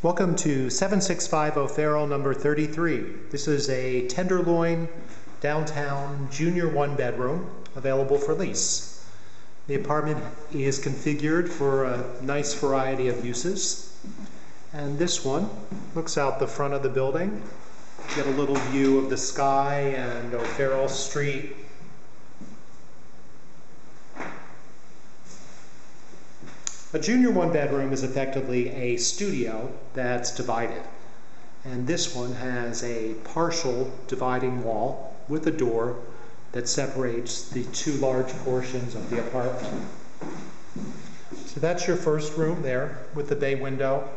Welcome to 7650 Farrell number 33. This is a tenderloin downtown junior one bedroom available for lease. The apartment is configured for a nice variety of uses. And this one looks out the front of the building. Get a little view of the sky and O'Farrell Street. A junior one bedroom is effectively a studio that's divided. And this one has a partial dividing wall with a door that separates the two large portions of the apartment. So that's your first room there with the bay window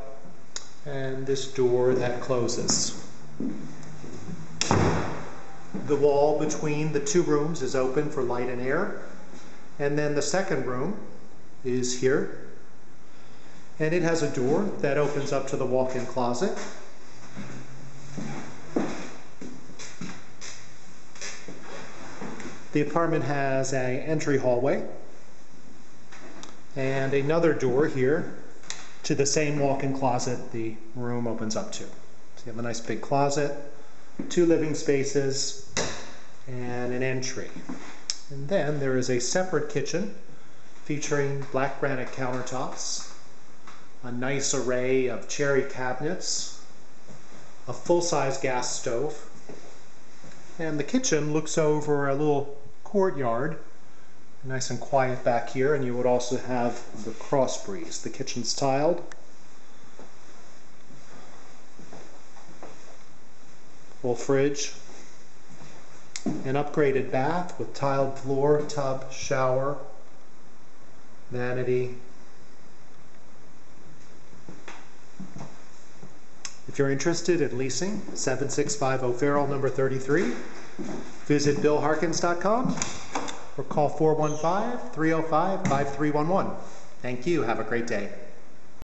and this door that closes. The wall between the two rooms is open for light and air. And then the second room is here. And it has a door that opens up to the walk-in closet. The apartment has an entry hallway and another door here to the same walk-in closet the room opens up to. So you have a nice big closet, two living spaces, and an entry. And then there is a separate kitchen featuring black granite countertops, a nice array of cherry cabinets, a full-size gas stove, and the kitchen looks over a little courtyard, nice and quiet back here, and you would also have the cross breeze. The kitchen's tiled. Full fridge. An upgraded bath with tiled floor, tub, shower, vanity. If you're interested in leasing, 7650 Farrell number 33, visit billharkins.com or call 415-305-5311. Thank you. Have a great day.